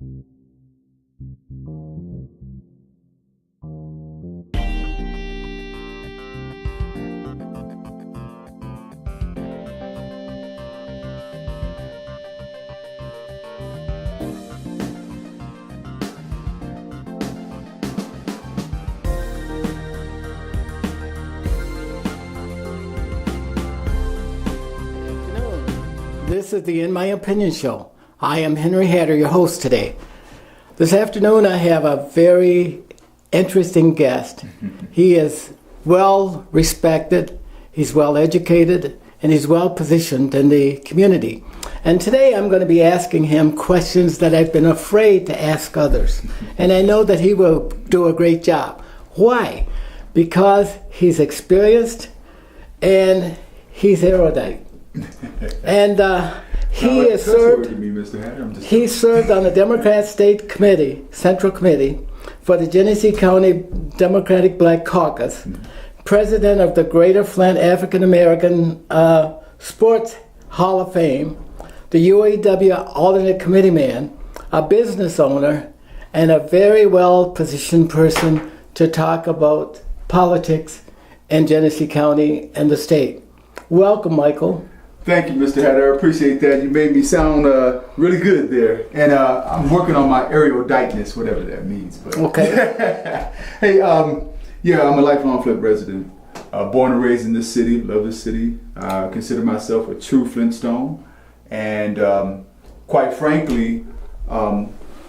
This is the In My Opinion show. I am Henry Hatter, your host today. This afternoon I have a very interesting guest. He is well respected, he's well educated, and he's well positioned in the community. And today I'm going to be asking him questions that I've been afraid to ask others. And I know that he will do a great job. Why? Because he's experienced and he's erudite. And he served on the Democrat State Committee, Central Committee, for the Genesee County Democratic Black Caucus, president of the Greater Flint African American Sports Hall of Fame, the UAW alternate committeeman, a business owner, and a very well positioned person to talk about politics in Genesee County and the state. Welcome, Michael. Thank you, Mr. Hatter. I appreciate that. You made me sound really good there. And I'm working on my eruditeness, whatever that means. But. Okay. Hey, yeah, I'm a lifelong Flint resident. Born and raised in this city, love this city. I consider myself a true Flintstone. And quite frankly,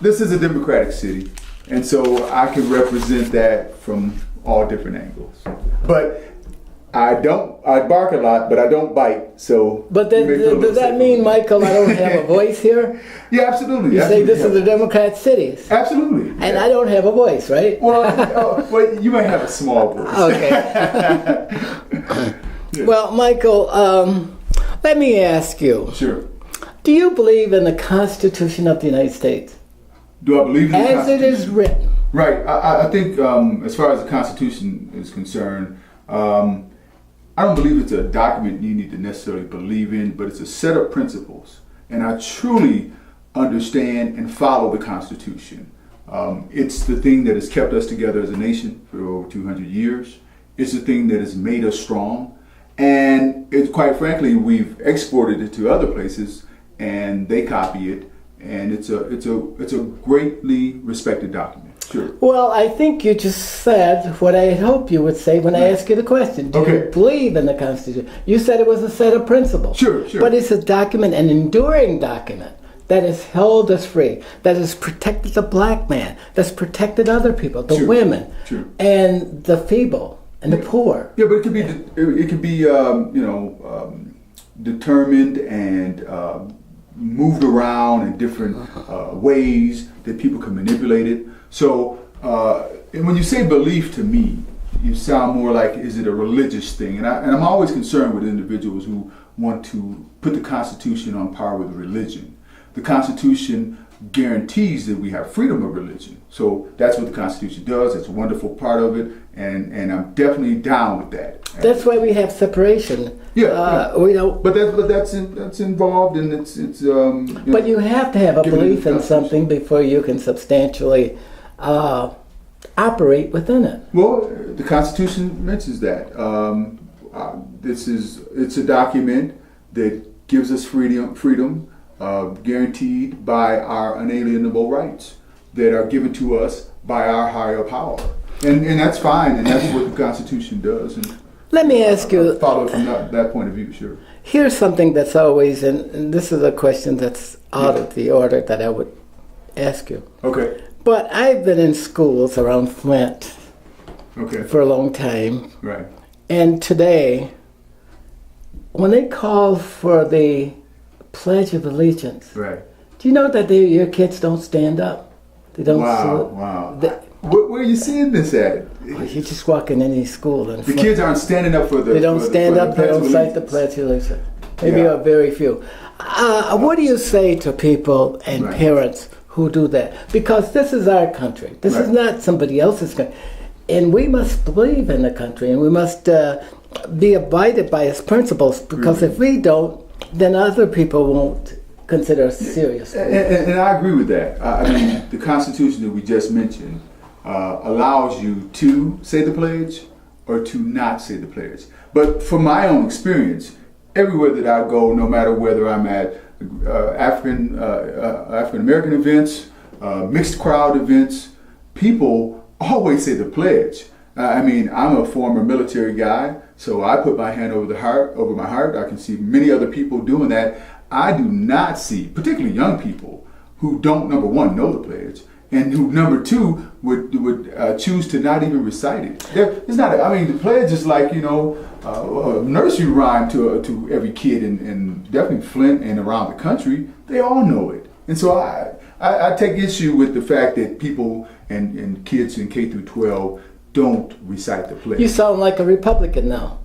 this is a democratic city. And so I can represent that from all different angles. But I bark a lot, but I don't bite, so... But does that mean, Michael, I don't have a voice here? Yeah, absolutely. You say this is a Democrat city. Absolutely. And I don't have a voice, right? Well, you might have a small voice. Okay. Yeah. Well, Michael, let me ask you. Sure. Do you believe in the Constitution of the United States? Do I believe in the Constitution? As it is written. Right. I think as far as the Constitution is concerned, I don't believe it's a document you need to necessarily believe in, but it's a set of principles. And I truly understand and follow the Constitution. It's the thing that has kept us together as a nation for over 200 years. It's the thing that has made us strong. And it's quite frankly, we've exported it to other places and they copy it. And it's a greatly respected document. Sure. Well, I think you just said what I hoped you would say when I asked you the question. Do you believe in the Constitution? You said it was a set of principles. Sure. But it's a document, an enduring document, that has held us free, that has protected the black man, that's protected other people, the women, and the feeble, and the poor. Yeah, but it could be determined and moved around in different ways that people can manipulate it. So, and when you say belief to me, you sound more like, is it a religious thing? And I'm always concerned with individuals who want to put the Constitution on par with religion. The Constitution guarantees that we have freedom of religion. So that's what the Constitution does. It's a wonderful part of it, and I'm definitely down with that. That's why we have separation. Yeah. We don't. But that's involved, and it's. But you have to have a belief in something before you can substantially operate within it. Well, the Constitution mentions that. It's a document that gives us freedom, guaranteed by our unalienable rights that are given to us by our higher power, and that's fine, and that's what the Constitution does. And let me ask you. Follow it from that point of view, sure. Here's something that's always, and this is a question that's out of the order that I would ask you. Okay. But I've been in schools around Flint for a long time. Right. And today, when they call for the Pledge of Allegiance, right. Do you know that your kids don't stand up? They don't salute. Wow. Where are you seeing this at? You just walk in any school and the kids aren't standing up for the. They don't stand up. They don't cite the Pledge of Allegiance. Maybe a very few. What do you say to people and parents who do that? Because this is our country. This is not somebody else's country. And we must believe in the country, and we must be abided by its principles, because if we don't, then other people won't consider a serious. And I agree with that. I mean, the Constitution that we just mentioned allows you to say the pledge or to not say the pledge. But from my own experience, everywhere that I go, no matter whether I'm at African American events, mixed crowd events, people always say the pledge. I mean, I'm a former military guy, so I put my hand over my heart. I can see many other people doing that. I do not see, particularly young people, who don't, number one, know the pledge, and who, number two, would choose to not even recite it. It's not. I mean, the pledge is like, you know, a nursery rhyme to every kid, and definitely Flint and around the country. They all know it, and so I take issue with the fact that people and kids in K through 12 don't recite the pledge. You sound like a Republican now.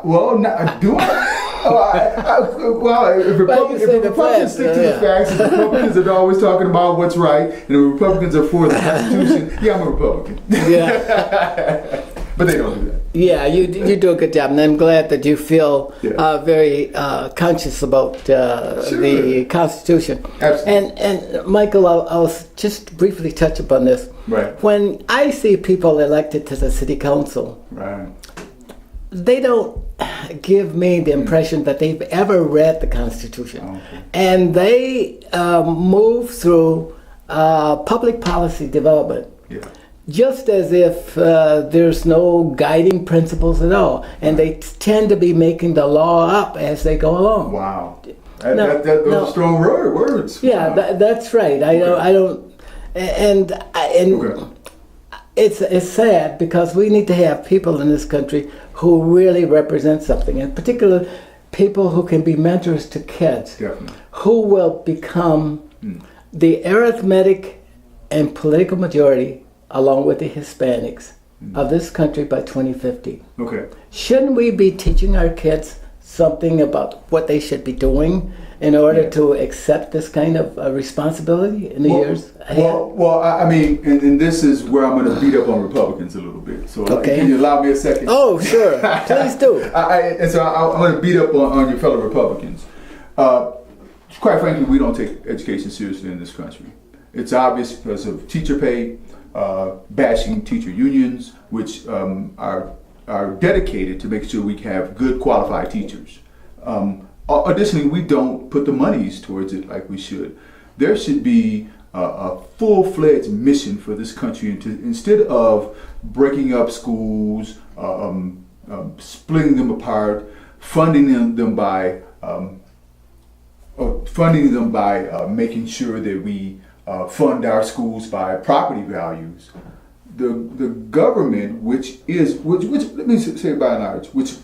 Well, do I? If Republicans stick to the facts, and Republicans are always talking about what's right, and the Republicans are for the Constitution, yeah, I'm a Republican. Yeah. But they don't do that. Yeah, you do a good job, and I'm glad that you feel very conscious about the Constitution. Absolutely. And Michael, I'll just briefly touch upon this. Right. When I see people elected to the city council, Right. they don't give me the impression that they've ever read the Constitution. Okay. And they move through public policy development Yeah. just as if there's no guiding principles at all. And they tend to be making the law up as they go along. Wow. Those are strong words. Yeah, Wow. that's right. I don't, and Okay. it's sad because we need to have people in this country who really represent something, in particular people who can be mentors to kids, Definitely. who will become the arithmetic and political majority along with the Hispanics of this country by 2050. Okay. Shouldn't we be teaching our kids something about what they should be doing in order to accept this kind of responsibility in the years ahead? Well, I mean, and this is where I'm going to beat up on Republicans a little bit. So Okay. can you allow me a second? Oh, sure. Please do. And so I'm going to beat up on your fellow Republicans. Quite frankly, we don't take education seriously in this country. It's obvious because of teacher pay, bashing teacher unions, which are dedicated to make sure we have good qualified teachers. Additionally, we don't put the monies towards it like we should. There should be a full-fledged mission for this country, instead of breaking up schools, splitting them apart, funding them by making sure that we fund our schools by property values. The government, which let me say by and large, which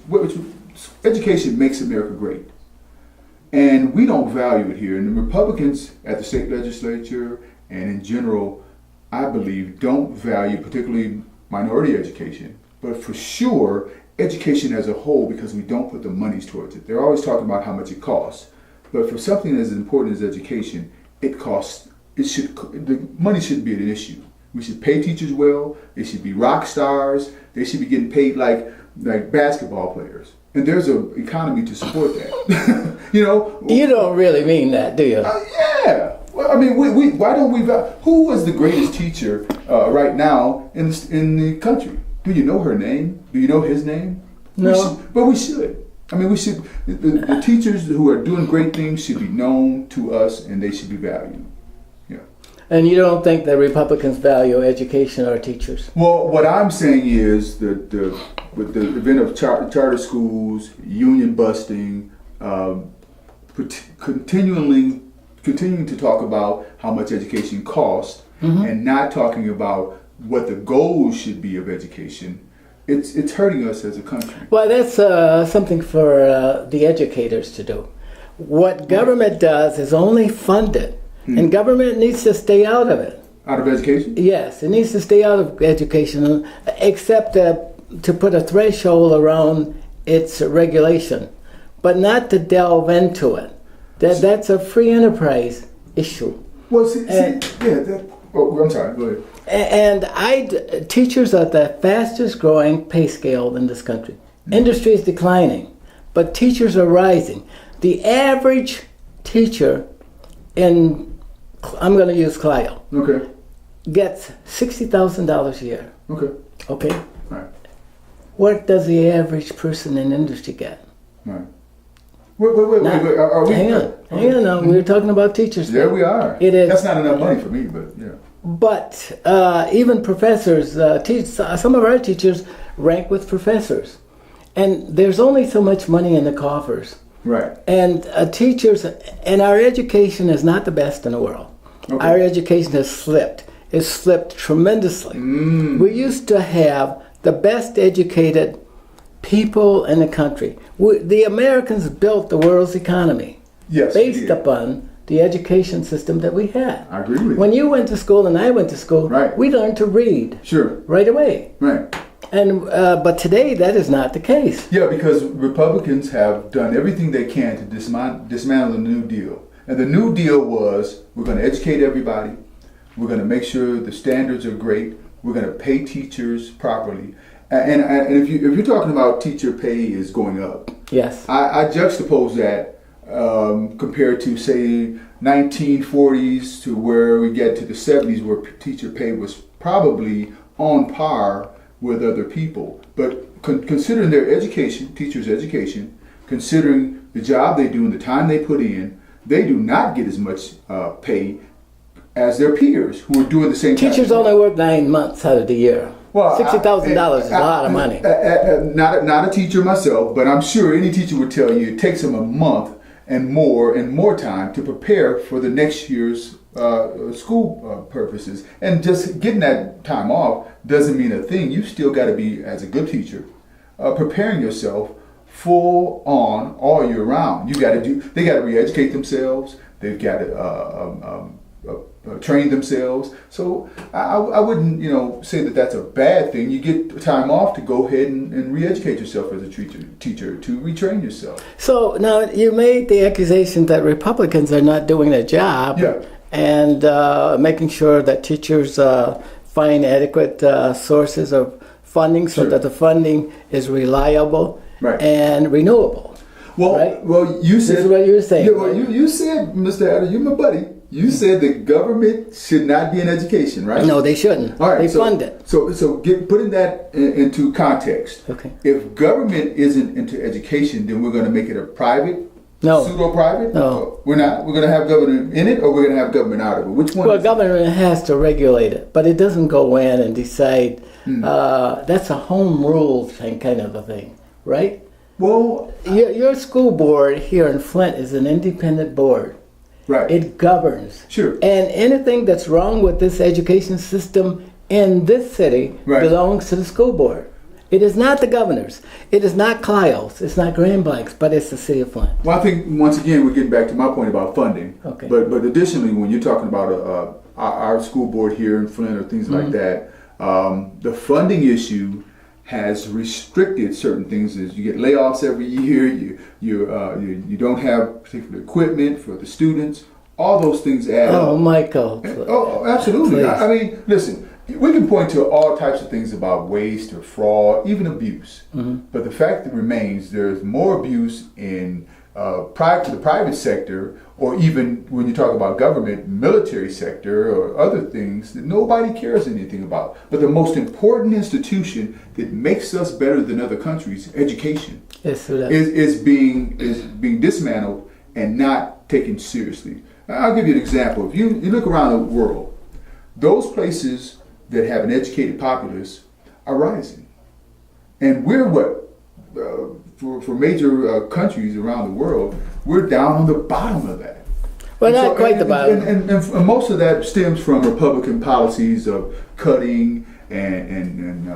education makes America great. And we don't value it here. And the Republicans at the state legislature and in general, I believe, don't value particularly minority education, but for sure education as a whole, because we don't put the monies towards it. They're always talking about how much it costs. But for something as important as education, the money shouldn't be an issue. We should pay teachers well. They should be rock stars. They should be getting paid like basketball players. And there's an economy to support that. You don't really mean that, do you? Yeah. Well, I mean, why don't we? Who is the greatest teacher right now in the country? Do you know her name? Do you know his name? No. But we should. I mean, we should. The teachers who are doing great things should be known to us, and they should be valued. Yeah. And you don't think that Republicans value education or teachers? Well, what I'm saying is that with the event of charter schools, union busting, continuing to talk about how much education costs, and not talking about what the goals should be of education, it's hurting us as a country. Well, that's something for the educators to do. What government does is only fund it, and government needs to stay out of it. Out of education? Yes, it needs to stay out of education, except to put a threshold around its regulation, but not to delve into it. That's a free enterprise issue. Well, I'm sorry, go ahead. And teachers are the fastest growing pay scale in this country. Industry is declining, but teachers are rising. The average teacher in, I'm going to use Clio, Okay. gets $60,000 a year. Okay. Okay? Right. What does the average person in industry get? Right. Wait. Now, Are we? hang on now. We're talking about teachers. There we are. It is. That's not enough money for me, but yeah. But even professors, some of our teachers rank with professors. And there's only so much money in the coffers. Right. And teachers, and our education is not the best in the world. Okay. Our education has slipped. It's slipped tremendously. We used to have the best educated people in the country. The Americans built the world's economy Yes. based we did. upon the education system that we had. I agree with When you. you went to school and I went to school, Right. we learned to read Sure. right away. Right. And but today that is not the case. Yeah, because Republicans have done everything they can to dismantle the New Deal. And the New Deal was, we're going to educate everybody. We're going to make sure the standards are great. We're going to pay teachers properly. And if you're talking about teacher pay is going up, Yes. I juxtapose that compared to, say, 1940s to where we get to the 70s, where teacher pay was probably on par with other people. But considering their education, teachers' education, considering the job they do and the time they put in, they do not get as much pay as their peers who are doing the same Teachers type of only work 9 months out of the year. Well, $60,000 is a lot of money. Not a teacher myself, but I'm sure any teacher would tell you it takes them a month and more time to prepare for the next year's school purposes. And just getting that time off doesn't mean a thing. You still got to be, as a good teacher, preparing yourself full on all year round. They got to re-educate themselves. They've got to train themselves. So I wouldn't, say that that's a bad thing. You get time off to go ahead and re-educate yourself as a teacher to retrain yourself. So now you made the accusation that Republicans are not doing their job. Yeah. And making sure that teachers find adequate sources of funding so Sure. that the funding is reliable Right. and renewable. Well, Right? you said This is what you were saying. Yeah, well, you said, Mr. Adder, you're my buddy. You said the government should not be in education, right? No, they shouldn't. All right, They so, fund it. So putting that into context. Okay. If government isn't into education, then we're going to make it a private, No. pseudo-private. No. We're not. We're going to have government in it, or we're going to have government out of it. Which one? Well, is government has to regulate it, but it doesn't go in and decide. Hmm. That's a home rule thing, kind of a thing, right? Well, Your school board here in Flint is an independent board. right. It governs. Sure. And anything that's wrong with this education system in this city Right. belongs to the school board. It is not the governor's. It is not Clio's. It's not Grand Blank's, but it's the city of Flint. Well, I think once again we're getting back to my point about funding. Okay. But additionally, when you're talking about our school board here in Flint or things like that, the funding issue has restricted certain things. As you get layoffs every year, you don't have particular equipment for the students. All those things add Oh, up. Michael. Oh, absolutely. Please. I mean, listen, we can point to all types of things about waste or fraud, even abuse. But the fact that remains, there's more abuse in the private sector, or even when you talk about government, military sector, or other things that nobody cares anything about. But the most important institution that makes us better than other countries, education, Yes, so that- is being dismantled and not taken seriously. I'll give you an example. If you look around the world, those places that have an educated populace are rising, and we're for major countries around the world, we're down on the bottom of that. Well, And not quite the bottom. And most of that stems from Republican policies of cutting and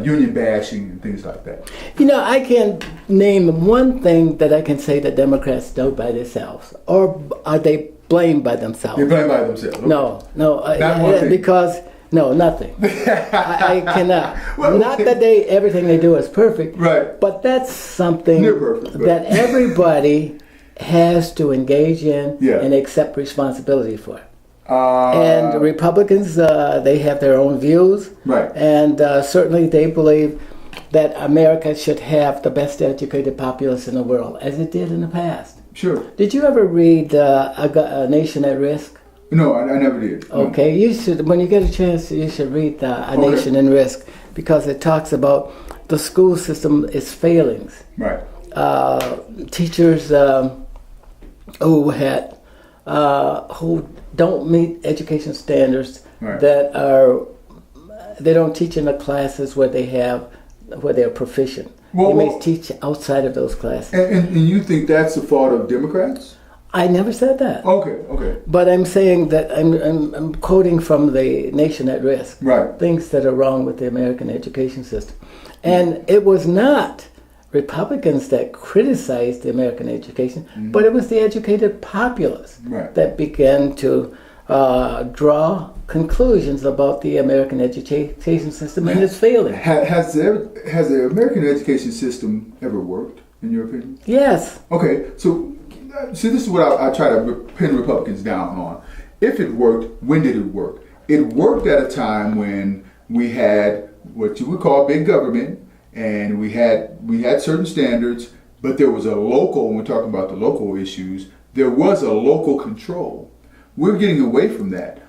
union bashing and things like that. I can name one thing that I can say that Democrats do by themselves, or are they blamed by themselves? They're blamed by themselves. Okay. No, Not one thing. because no, nothing. I cannot. Well, Not okay. that everything they do is perfect, Right. but that's something Near perfect, but- that everybody has to engage in Yeah. and accept responsibility for. And Republicans, they have their own views, Right. and certainly they believe that America should have the best educated populace in the world, as it did in the past. Sure. Did you ever read A Nation at Risk? No, I never did. No. Okay, you should. When you get a chance, you should read A Nation in Risk, because it talks about the school system is failings. Right. Teachers who don't meet education standards, Right. they don't teach in the classes where they're proficient. They may teach outside of those classes. And you think that's the fault of Democrats? I never said that. Okay. But I'm saying that I'm quoting from the Nation at Risk. Right. Things that are wrong with the American education system. And it was not Republicans that criticized the American education, but it was the educated populace that began to draw conclusions about the American education system and its failing. Has the American education system ever worked, in your opinion? Yes. Okay, so see, this is what I try to pin Republicans down on. If it worked, when did it work? It worked at a time when we had what you would call big government, and we had certain standards, but there was a local, when we're talking about the local issues, there was a local control. We're getting away from that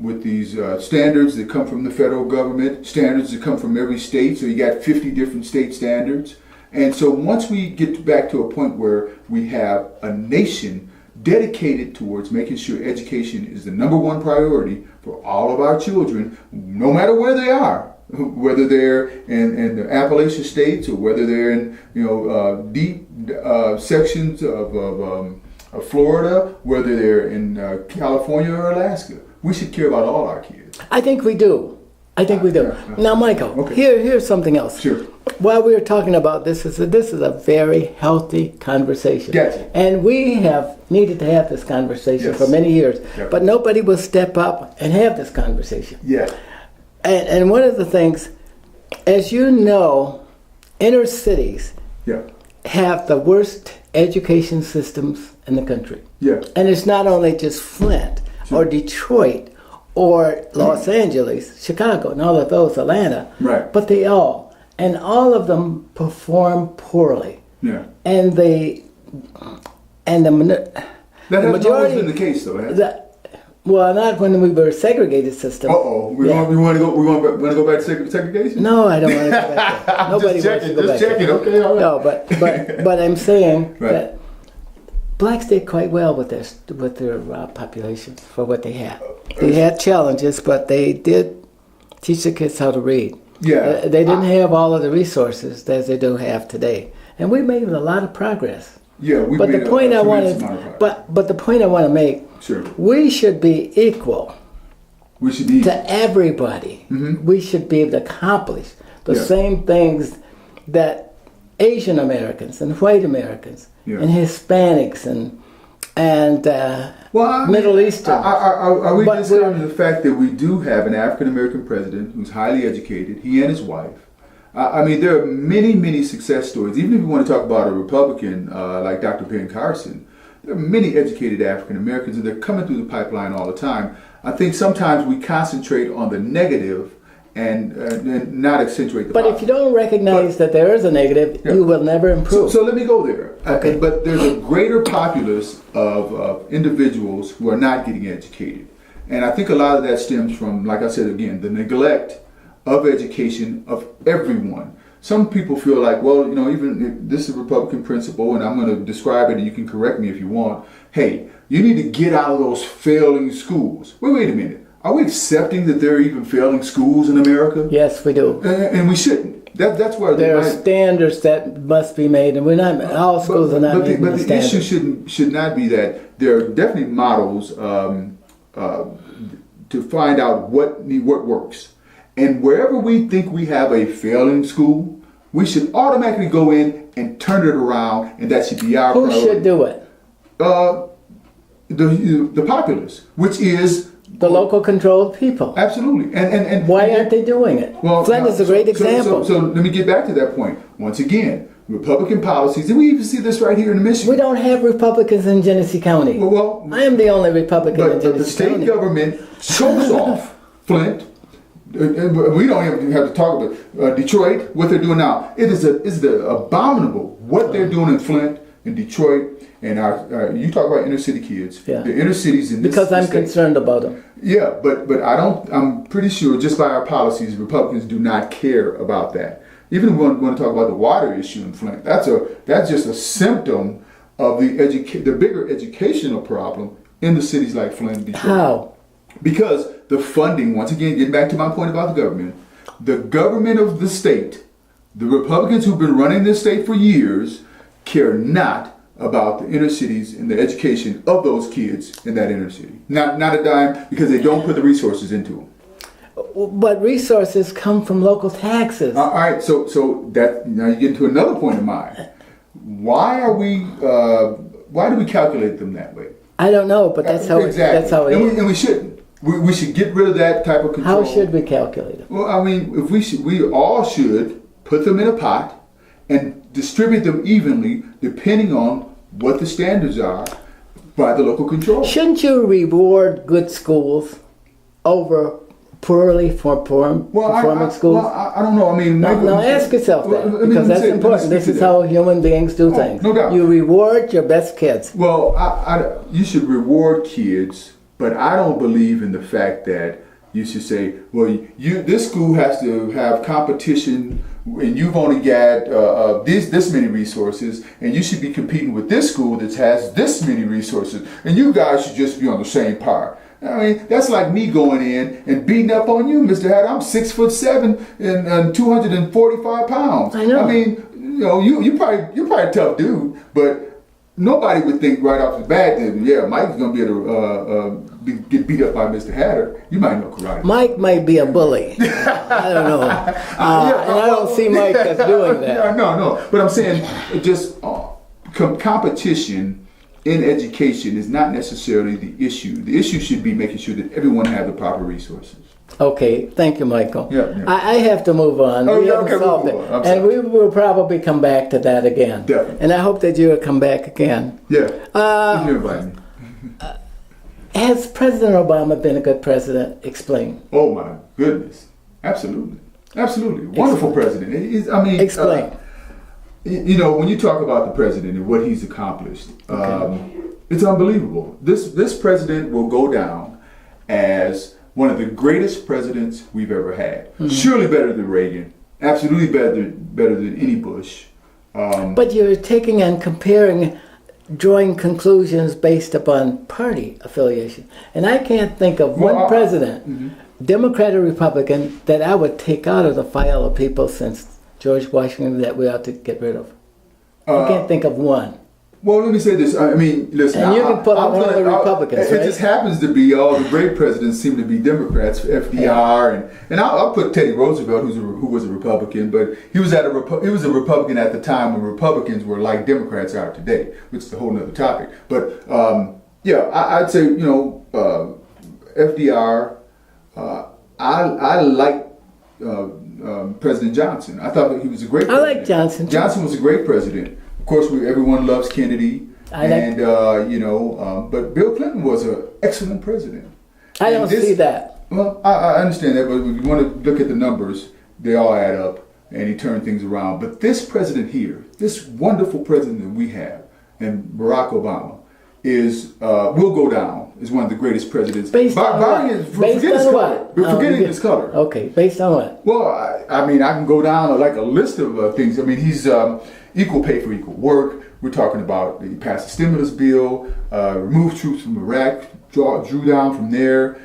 with these standards that come from the federal government, standards that come from every state, so you got 50 different state standards. And so once we get back to a point where we have a nation dedicated towards making sure education is the number one priority for all of our children, no matter where they are, whether they're in the Appalachian states or whether they're in deep sections of Florida, whether they're in California or Alaska, we should care about all our kids. I think we do. Now, Michael, here's something else. Sure. While we were talking about this is a very healthy conversation. Gotcha. And we have needed to have this conversation for many years, but nobody will step up and have this conversation. Yeah. And one of the things, as you know, inner cities have the worst education systems in the country. Yeah. And it's not only just Flint or Detroit or Los Angeles, Chicago, and all of those, Atlanta, but all of them perform poorly. Yeah. And the That hasn't always been the case, though. Well, not when we were a segregated system. We want to go back to segregation? No, I don't want to go back there. Nobody wants to go back there. Okay, all right. No, but I'm saying that blacks did quite well with their population for what they had. They had challenges, but they did teach the kids how to read. Yeah. They didn't have all of the resources as they do have today, and we made a lot of progress. Yeah, we but made the point a I want tremendous amount of to, progress. but the point I want to make, we should be equal. We should be to everybody. Mm-hmm. We should be able to accomplish the same things that Asian Americans and white Americans and Hispanics and Middle Eastern. Are we discounting the fact that we do have an African American president who's highly educated, he and his wife? I mean, there are many, many success stories. Even if you want to talk about a Republican like Dr. Ben Carson, there are many educated African Americans, and they're coming through the pipeline all the time. I think sometimes we concentrate on the negative and not accentuate the positive. But if you don't recognize that there is a negative, you will never improve. So let me go there. Okay. But there's a greater populace of individuals who are not getting educated. And I think a lot of that stems from, like I said again, the neglect of education of everyone. Some people feel like, well, even if this is a Republican principle, and I'm going to describe it, and you can correct me if you want. Hey, you need to get out of those failing schools. Wait a minute. Are we accepting that there are even failing schools in America? Yes, we do. And we shouldn't. That's where there are standards that must be made, and we're not. All schools are not making the standards. But the issue should not be that. There are definitely models to find out what works. And wherever we think we have a failing school, we should automatically go in and turn it around, and that should be our priority. Who should do it? The populace, which is the local controlled people. Absolutely. And why aren't they doing it? Well, Flint is a great example. So let me get back to that point. Once again, Republican policies, and we even see this right here in Michigan. We don't have Republicans in Genesee County. Well, I am the only Republican in Genesee County. But the state government chokes off Flint. We don't even have to talk about Detroit, what they're doing now. It's the abominable what they're doing in Flint. in Detroit, and you talk about inner city kids. Yeah. The inner cities in this Because I'm state- concerned about them. Yeah, but I'm pretty sure just by our policies, Republicans do not care about that. Even if we want to talk about the water issue in Flint, that's just a symptom of the bigger educational problem in the cities like Flint and Detroit. How? Because the funding, once again, getting back to my point about the government of the state, the Republicans who've been running this state for years, care not about the inner cities and the education of those kids in that inner city. Not a dime, because they don't put the resources into them. But resources come from local taxes. All right, so that now you get into another point of mine. Why do we calculate them that way? I don't know, but that's how exactly. that's how it is. And we shouldn't. We should get rid of that type of control. How should we calculate it? Well, I mean, if we all should put them in a pot and distribute them evenly, depending on what the standards are by the local control. Shouldn't you reward good schools over poorly performing schools? I don't know. I mean, Now ask yourself that, because that's important. This is how human beings do things. no doubt. You reward your best kids. Well, you should reward kids, but I don't believe in the fact that you should say, well, this school has to have competition, and you've only got this many resources, and you should be competing with this school that has this many resources, and you guys should just be on the same par. I mean, that's like me going in and beating up on you, Mr. Hatter. I'm 6'7" and 245 pounds. I know. I mean, you're probably a tough dude, but nobody would think right off the bat that Mike's gonna be able to get beat up by Mr. Hatter. You might know karate. Mike might be a bully. I don't know. And I don't see Mike as doing that. Yeah, no. But I'm saying just competition in education is not necessarily the issue. The issue should be making sure that everyone has the proper resources. Okay, thank you, Michael. Yeah. I have to move on. Oh, We yeah, haven't okay, solved we'll it. move on. I'm And sorry. we will probably come back to that again. Definitely. And I hope that you will come back again. Yeah. You invite me. Has President Obama been a good president? Explain. Oh my goodness. Absolutely. Wonderful president. Explain. When you talk about the president and what he's accomplished, it's unbelievable. This president will go down as one of the greatest presidents we've ever had. Mm-hmm. Surely better than Reagan. Absolutely better than any Bush. But you're taking and comparing, drawing conclusions based upon party affiliation. And I can't think of one president, Democrat or Republican, that I would take out of the file of people since George Washington that we ought to get rid of. I can't think of one. Well, let me say this. I mean, listen. And you can put one of the Republicans, It right? just happens to be all the great presidents seem to be Democrats. FDR and I'll put Teddy Roosevelt, who was a Republican, but he was a Republican at the time when Republicans were like Democrats are today, which is a whole other topic. But I'd say FDR. I like President Johnson. I thought that he was a great president. I like Johnson, too. Johnson was a great president. Of course, everyone loves Kennedy. But Bill Clinton was an excellent president. I don't see that. Well, I understand that, but if you want to look at the numbers, they all add up, and he turned things around. But this president here, this wonderful president that we have, and Barack Obama, will go down as one of the greatest presidents. Based on what? Forgetting his color. Okay, based on what? Well, I mean, I can go down like a list of things. I mean, he's equal pay for equal work. We're talking about he passed a stimulus bill, removed troops from Iraq, drew down from there.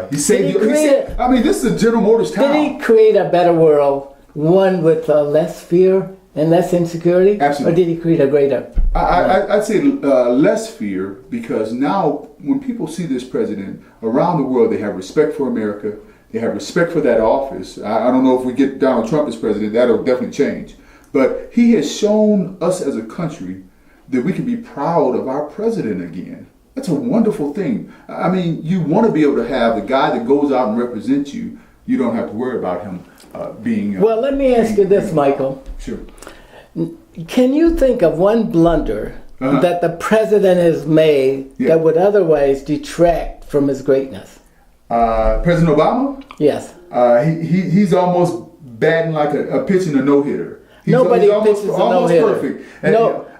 This is a General Motors town. Did he create a better world, one with less fear and less insecurity? Absolutely. Or did he create a greater? I'd say less fear, because now when people see this president around the world, they have respect for America. They have respect for that office. I don't know if we get Donald Trump as president, that'll definitely change. But he has shown us as a country that we can be proud of our president again. That's a wonderful thing. I mean, you want to be able to have the guy that goes out and represents you. You don't have to worry about him being... Well, let me ask you this, Michael. Sure. Can you think of one blunder that the president has made that would otherwise detract from his greatness? President Obama? Yes. He's almost batting like a pitching a no-hitter. Nobody pitches a no-hitter. Perfect.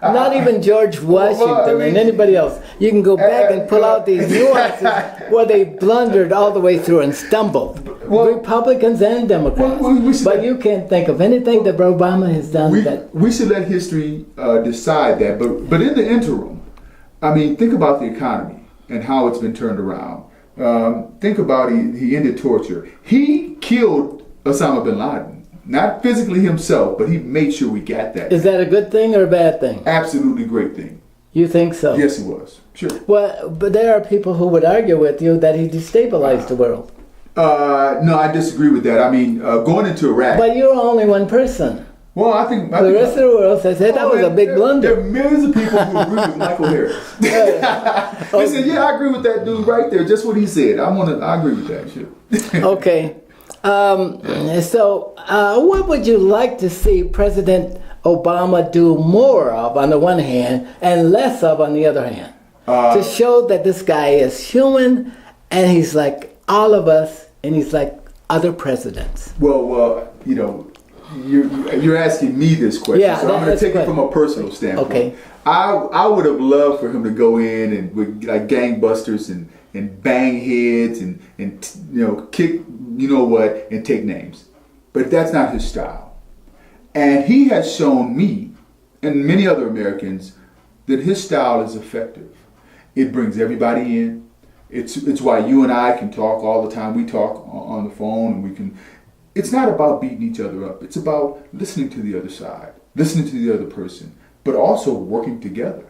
not even George Washington and anybody else. You can go back and pull out these nuances where they blundered all the way through and stumbled. Republicans and Democrats. But you can't think of anything that Obama has done we should let history decide that. But in the interim, I mean, think about the economy and how it's been turned around. Think about he ended torture. He killed Osama bin Laden. Not physically himself, but he made sure we got that. Is that a good thing or a bad thing? Absolutely great thing. You think so? Yes, it was. Sure. Well, but there are people who would argue with you that he destabilized the world. No, I disagree with that. I mean, going into Iraq. But you're only one person. Well, I think the rest of the world says that was a big blunder. There are millions of people who agree with Michael Harris. They said, "Yeah, I agree with that dude right there. Just what he said. I agree with that." Sure. Okay. What would you like to see President Obama do more of on the one hand and less of on the other hand? To show that this guy is human and he's like all of us and he's like other presidents. Well, you know, you're asking me this question, yeah, so I'm going to take it from a personal standpoint. Okay. I would have loved for him to go in and with like gangbusters and bang heads and you know, kick you know what and take names, but that's not his style. And he has shown me and many other Americans that his style is effective. It brings everybody in. It's why you and I can talk all the time. We talk on the phone and we can. It's not about beating each other up. It's about listening to the other side, listening to the other person, but also working together.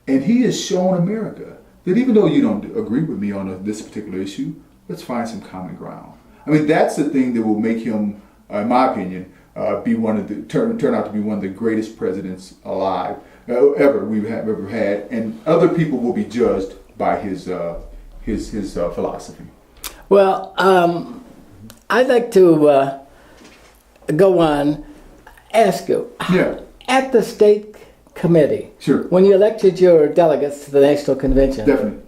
And he has shown America that even though you don't agree with me on this particular issue, let's find some common ground. I mean, that's the thing that will make him, in my opinion, be turn out to be one of the greatest presidents alive we've ever had, and other people will be judged by his philosophy. Well, I'd like to go on, ask you. Yeah. At the state committee, sure, when you elected your delegates to the National Convention, definitely.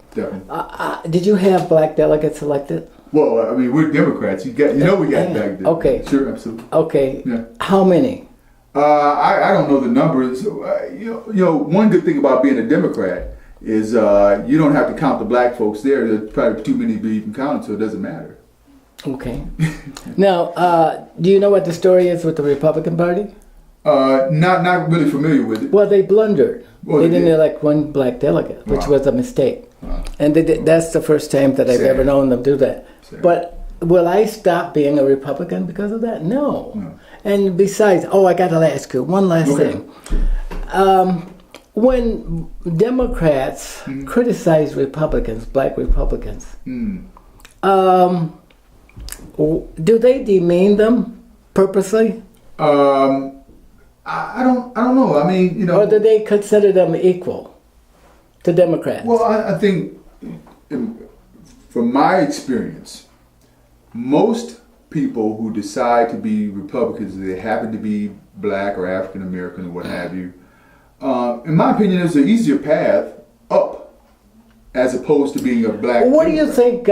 Did you have black delegates elected? Well, I mean, we're Democrats. We got black delegates. Okay. Sure, absolutely. Okay. Yeah. How many? I don't know the numbers. You know, one good thing about being a Democrat is you don't have to count the black folks there. There's probably too many to be even counted, so it doesn't matter. Okay. Now, do you know what the story is with the Republican Party? Not really familiar with it. Well, they blundered. Well, they didn't elect one black delegate, which was a mistake. And that's the first time that I've ever known them do that. But will I stop being a Republican because of that? No. And besides, I got to ask you one last thing. When Democrats criticize Republicans, black Republicans, do they demean them purposely? I don't know. I mean, you know. Or do they consider them equal to Democrats? Well, I think, from my experience, most people who decide to be Republicans, they happen to be black or African American or what have you. In my opinion, there's an easier path up as opposed to being a black. Where do you Democrat. think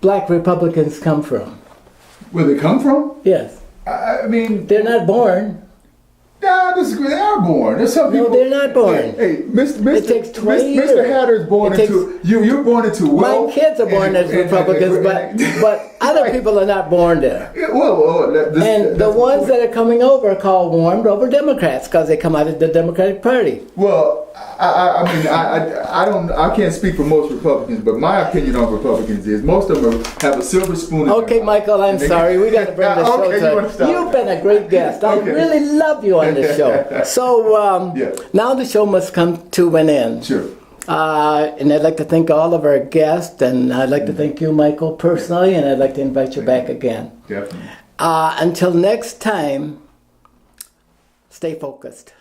black Republicans come from? Where they come from? Yes. I mean, they're not born. I disagree. They are born. There's some people. No, they're not born. Hey, Mr. It takes 20 years. Mr. Hatter is born into you're born into wealth. My kids are born as Republicans, but other people are not born there. Yeah, well, and the ones that are coming over are called warmed over Democrats because they come out of the Democratic Party. Well, I mean, I can't speak for most Republicans, but my opinion on Republicans is most of them have a silver spoon. Okay, Michael, I'm sorry. We got to bring the show to. You've been a great guest. I really love you on this show. So now the show must come to an end. Sure. And I'd like to thank all of our guests, and I'd like to thank you, Michael, personally, and I'd like to invite you back again. Definitely. Until next time, stay focused.